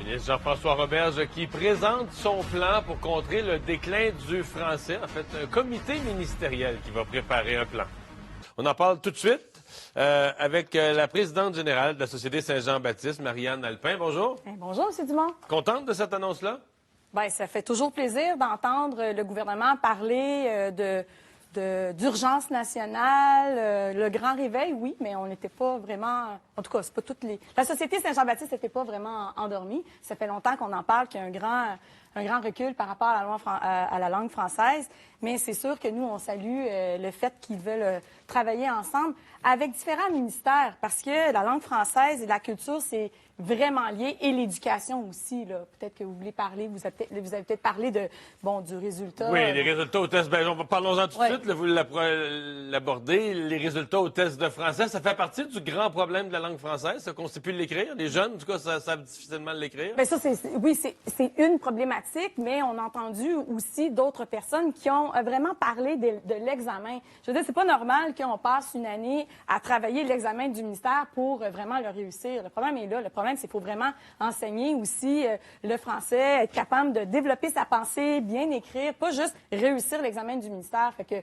Ministre Jean-François Roberge qui présente son plan pour contrer le déclin du français. En fait, un comité ministériel qui va préparer un plan. On en parle tout de suite avec la présidente générale de la Société Saint-Jean-Baptiste, Marianne Alpin. Bonjour. Bonjour, M. Dumont. Contente de cette annonce-là? Bien, ça fait toujours plaisir d'entendre le gouvernement parler d'urgence nationale, le grand réveil, oui, mais on n'était pas vraiment... En tout cas, c'est pas toutes les... La Société Saint-Jean-Baptiste n'était pas vraiment endormie. Ça fait longtemps qu'on en parle, qu'il y a un grand recul par rapport à la langue française. Mais c'est sûr que nous, on salue le fait qu'ils veulent travailler ensemble avec différents ministères, parce que la langue française et la culture, c'est vraiment lié, et l'éducation aussi. Peut-être que vous voulez parler, vous avez peut-être parlé du résultat. Oui, les résultats au test. Bien, parlons-en tout de suite. Là, vous l'abordez. Les résultats au test de français, ça fait partie du grand problème de la langue française, qu'on ne sait plus l'écrire. Les jeunes, en tout cas, savent difficilement l'écrire. Bien, ça, c'est une problématique, mais on a entendu aussi d'autres personnes qui ont vraiment parlé de l'examen. Je veux dire, c'est pas normal qu'on passe une année à travailler l'examen du ministère pour vraiment le réussir. Le problème est là. Le problème, c'est qu'il faut vraiment enseigner aussi le français, être capable de développer sa pensée, bien écrire, pas juste réussir l'examen du ministère. Fait que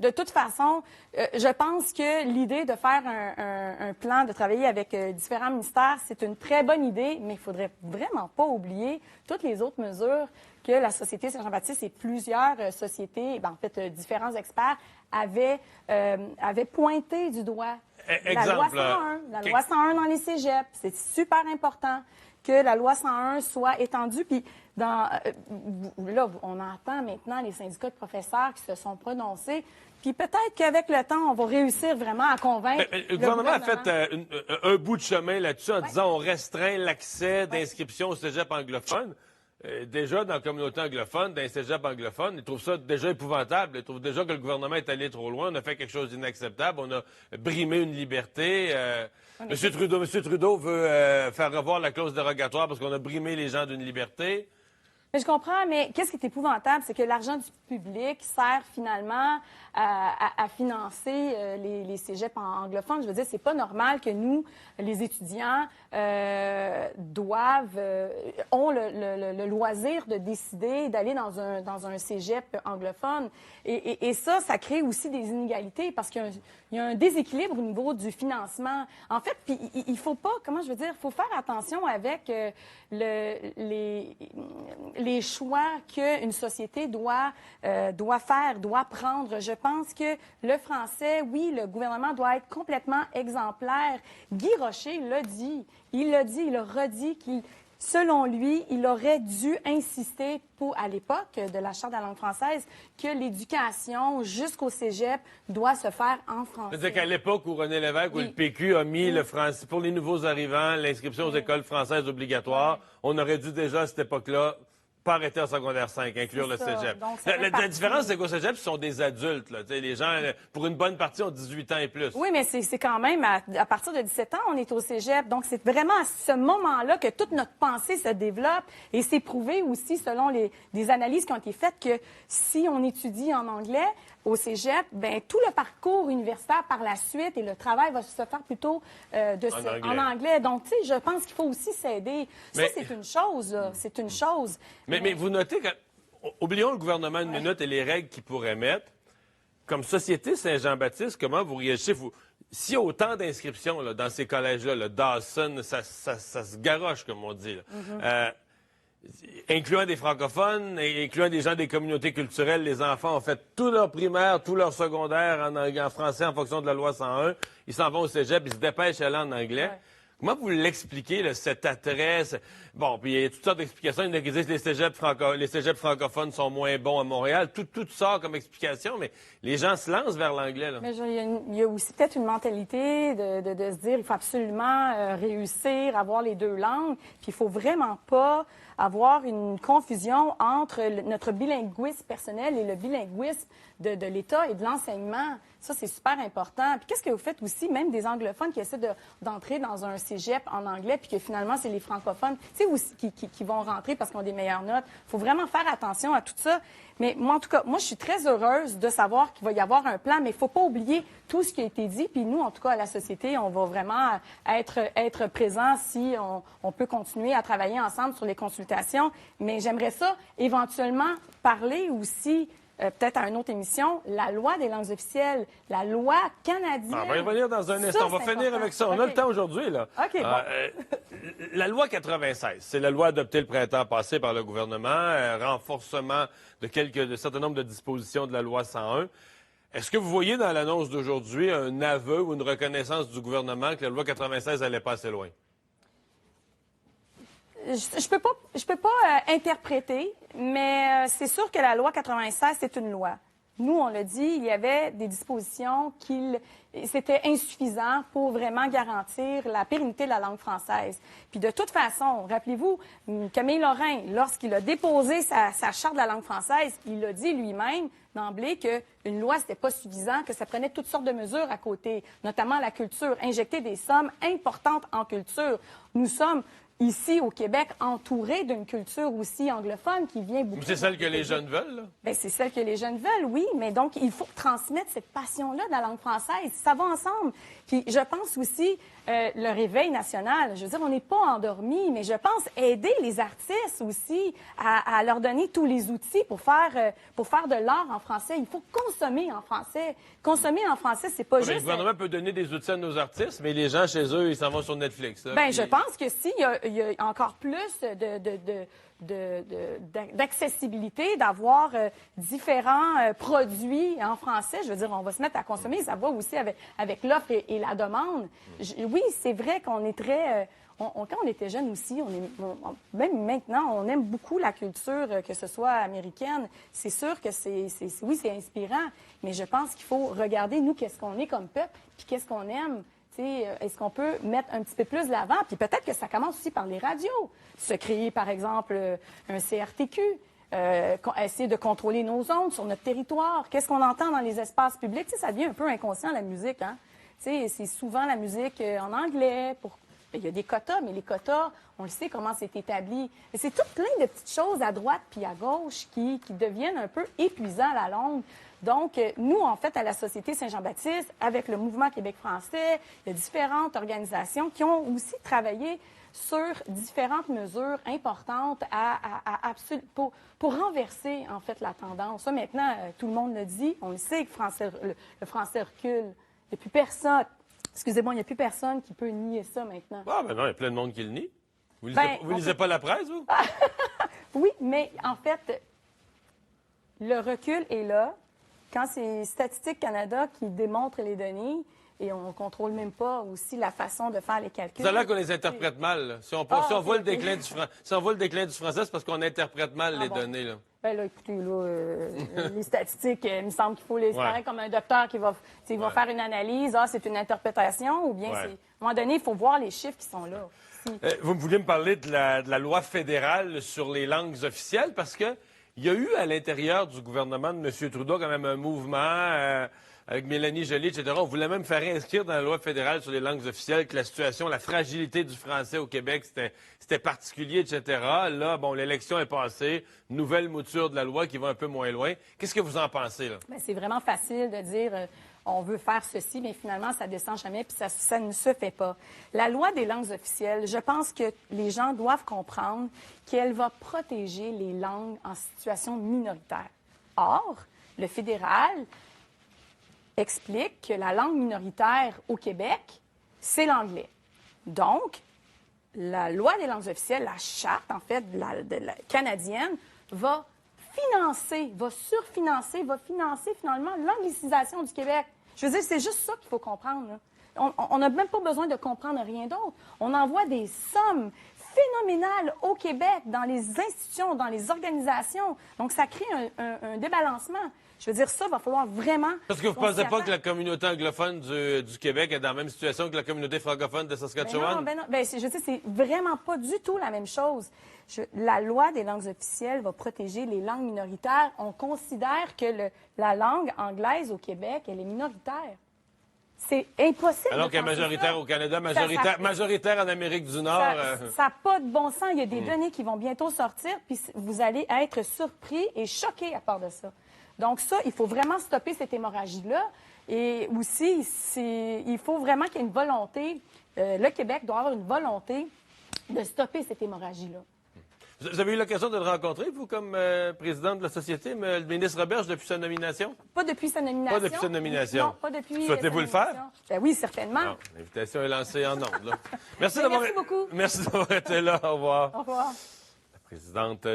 de toute façon, je pense que l'idée de faire un plan, de travailler avec différents ministères, c'est une très bonne idée, mais il faudrait vraiment pas oublier toutes les autres mesures que la Société Saint-Jean-Baptiste et plusieurs sociétés, en fait, différents experts avaient pointé du doigt. Exemple, la loi 101 dans les cégeps, c'est super important que la loi 101 soit étendue. Puis, là, on entend maintenant les syndicats de professeurs qui se sont prononcés. Puis peut-être qu'avec le temps, on va réussir vraiment à convaincre le gouvernement a fait un bout de chemin là-dessus en disant on restreint l'accès d'inscription au cégep anglophone. Déjà, dans la communauté anglophone, dans les cégeps anglophones, ils trouvent ça déjà épouvantable. Ils trouvent déjà que le gouvernement est allé trop loin. On a fait quelque chose d'inacceptable. On a brimé une liberté. M. Trudeau veut faire revoir la clause dérogatoire parce qu'on a brimé les gens d'une liberté. Mais je comprends, mais qu'est-ce qui est épouvantable, c'est que l'argent du public sert finalement à financer les cégeps anglophones. Je veux dire, c'est pas normal que nous, les étudiants, ont le loisir de décider d'aller dans un cégep anglophone. Et ça crée aussi des inégalités parce qu'il y a un déséquilibre au niveau du financement. En fait, puis il faut pas, il faut faire attention avec les choix qu'une société doit prendre. Je pense que le français, oui, le gouvernement doit être complètement exemplaire. Guy Rocher l'a dit. Il l'a dit, il a redit qu'il, selon lui, il aurait dû insister à l'époque de la Charte de la langue française que l'éducation jusqu'au cégep doit se faire en français. C'est-à-dire qu'à l'époque où René Lévesque, où le PQ a mis le français pour les nouveaux arrivants, l'inscription aux écoles françaises obligatoire, on aurait dû déjà à cette époque-là pas arrêter en secondaire 5, inclure le cégep. La différence, c'est qu'au cégep, ce sont des adultes. Là. Les gens, pour une bonne partie, ont 18 ans et plus. Oui, mais c'est quand même, à partir de 17 ans, on est au cégep. Donc, c'est vraiment à ce moment-là que toute notre pensée se développe. Et c'est prouvé aussi, selon des analyses qui ont été faites, que si on étudie en anglais au cégep, bien, tout le parcours universitaire par la suite et le travail va se faire plutôt en anglais. Donc, tu sais, je pense qu'il faut aussi s'aider. Ça, c'est une chose, là. C'est une chose. Mais vous notez que, oublions le gouvernement une minute et les règles qu'il pourrait mettre. Comme Société Saint-Jean-Baptiste, comment vous réagissez? S'il y a autant d'inscriptions là, dans ces collèges-là, le Dawson, ça se garoche, comme on dit. Là. Incluant des francophones, incluant des gens des communautés culturelles, les enfants ont fait tout leur primaire, tout leur secondaire en français en fonction de la loi 101. Ils s'en vont au cégep, ils se dépêchent d'aller en anglais. Ouais. Comment vous l'expliquez, là, cet attrait? Bon, puis il y a toutes sortes d'explications. Il y en a qui disent que les cégeps francophones sont moins bons à Montréal. Tout sort comme explication, mais les gens se lancent vers l'anglais. Là. Mais il y a aussi peut-être une mentalité de se dire qu'il faut absolument réussir, avoir les deux langues. Puis il faut vraiment pas avoir une confusion entre notre bilinguisme personnel et le bilinguisme de l'État et de l'enseignement. Ça, c'est super important. Puis qu'est-ce que vous faites aussi, même des anglophones qui essaient d'entrer dans un cégep en anglais, puis que finalement, c'est les francophones, tu sais, qui vont rentrer parce qu'ils ont des meilleures notes. Il faut vraiment faire attention à tout ça. Mais moi, en tout cas, moi, je suis très heureuse de savoir qu'il va y avoir un plan, mais il ne faut pas oublier tout ce qui a été dit. Puis nous, en tout cas, à la société, on va vraiment être présents si on peut continuer à travailler ensemble sur les consultations. Mais j'aimerais ça éventuellement parler aussi peut-être à une autre émission, la loi des langues officielles, la loi canadienne. On va y revenir dans un instant. On va finir avec ça. On a le temps aujourd'hui, là. OK, bon. La loi 96, c'est la loi adoptée le printemps passé par le gouvernement, renforcement de certain nombre de dispositions de la loi 101. Est-ce que vous voyez dans l'annonce d'aujourd'hui un aveu ou une reconnaissance du gouvernement que la loi 96 allait pas assez loin? Je peux pas interpréter, mais c'est sûr que la loi 96, c'est une loi. Nous, on l'a dit, il y avait des dispositions c'était insuffisant pour vraiment garantir la pérennité de la langue française. Puis de toute façon, rappelez-vous, Camille Lorrain, lorsqu'il a déposé sa charte de la langue française, il a dit lui-même d'emblée qu'une loi, c'était pas suffisant, que ça prenait toutes sortes de mesures à côté, notamment la culture, injecter des sommes importantes en culture. Nous sommes ici, au Québec, entouré d'une culture aussi anglophone qui vient beaucoup... C'est celle que les jeunes veulent, là? Bien, c'est celle que les jeunes veulent, oui, mais donc il faut transmettre cette passion-là de la langue française. Ça va ensemble. Puis je pense aussi le réveil national. Je veux dire, on n'est pas endormis, mais je pense aider les artistes aussi à leur donner tous les outils pour faire de l'art en français. Il faut consommer en français. Consommer en français, c'est pas juste... Le gouvernement peut donner des outils à nos artistes, mais les gens chez eux, ils s'en vont sur Netflix. Là, bien, puis... je pense que s'il y a encore plus d'accessibilité, d'avoir différents produits en français. Je veux dire, on va se mettre à consommer. Ça va aussi avec l'offre et la demande. Oui, c'est vrai qu'on est très... quand on était jeune aussi, même maintenant, on aime beaucoup la culture, que ce soit américaine. C'est sûr que oui, c'est inspirant, mais je pense qu'il faut regarder, nous, qu'est-ce qu'on est comme peuple, puis qu'est-ce qu'on aime. Est-ce qu'on peut mettre un petit peu plus de l'avant? Puis peut-être que ça commence aussi par les radios. Se créer, par exemple, un CRTQ, essayer de contrôler nos ondes sur notre territoire. Qu'est-ce qu'on entend dans les espaces publics? Ça devient un peu inconscient, la musique. Hein? C'est souvent la musique en anglais. Il y a des quotas, mais les quotas, on le sait comment c'est établi. Et c'est tout plein de petites choses à droite puis à gauche qui deviennent un peu épuisants à la longue. Donc, nous, en fait, à la Société Saint-Jean-Baptiste, avec le Mouvement Québec français, il y a différentes organisations qui ont aussi travaillé sur différentes mesures importantes pour renverser, en fait, la tendance. Ça, maintenant, tout le monde le dit. On le sait que le français recule. Il n'y a plus personne... Excusez-moi, il n'y a plus personne qui peut nier ça maintenant. Ah, ben non, il y a plein de monde qui le nie. Vous lisez pas la presse, vous? Oui, mais en fait, le recul est là. Quand c'est Statistique Canada qui démontre les données, et on ne contrôle même pas aussi la façon de faire les calculs. C'est là qu'on les interprète mal. Là. Si on voit le déclin du français, c'est parce qu'on interprète mal les données. Là. Bien là, écoutez, les statistiques, il me semble qu'il faut les séparer comme un docteur qui va faire une analyse. Ah, c'est une interprétation, ou bien c'est... À un moment donné, il faut voir les chiffres qui sont là. Vous vouliez me parler de la loi fédérale sur les langues officielles, parce que il y a eu à l'intérieur du gouvernement de M. Trudeau quand même un mouvement avec Mélanie Joly, etc. On voulait même faire inscrire dans la loi fédérale sur les langues officielles que la fragilité du français au Québec, c'était particulier, etc. Là, bon, l'élection est passée, nouvelle mouture de la loi qui va un peu moins loin. Qu'est-ce que vous en pensez, là? Bien, c'est vraiment facile de dire on veut faire ceci, mais finalement, ça descend jamais, puis ça ne se fait pas. La loi des langues officielles, je pense que les gens doivent comprendre qu'elle va protéger les langues en situation minoritaire. Or, le fédéral explique que la langue minoritaire au Québec, c'est l'anglais. Donc, la loi des langues officielles, la charte, en fait, de la canadienne, va financer finalement l'anglicisation du Québec. Je veux dire, c'est juste ça qu'il faut comprendre. Là. On n'a même pas besoin de comprendre rien d'autre. On envoie des sommes phénoménales au Québec, dans les institutions, dans les organisations. Donc, ça crée un débalancement. Je veux dire, ça, va falloir vraiment... Parce que vous ne pensez pas que la communauté anglophone du Québec est dans la même situation que la communauté francophone de Saskatchewan? Ben non. Ben, je sais, c'est vraiment pas du tout la même chose. La loi des langues officielles va protéger les langues minoritaires. On considère que la langue anglaise au Québec, elle est minoritaire. C'est impossible. Alors de qu'elle est penser majoritaire ça. au Canada, Ça- majoritaire en Amérique du Nord. Ça n'a pas de bon sens. Il y a des données qui vont bientôt sortir, puis vous allez être surpris et choqués à part de ça. Donc ça, il faut vraiment stopper cette hémorragie-là. Et aussi, il faut vraiment qu'il y ait une volonté. Le Québec doit avoir une volonté de stopper cette hémorragie-là. Vous avez eu l'occasion de le rencontrer, vous, comme présidente de la Société, le ministre Roberge, depuis sa nomination? Pas depuis sa nomination. Pas depuis sa nomination. Non, pas depuis. Souhaitez-vous le faire? Ben oui, certainement. Non, l'invitation est lancée en ondes. Là. Merci beaucoup. Merci d'avoir été là. Au revoir. Au revoir. La présidente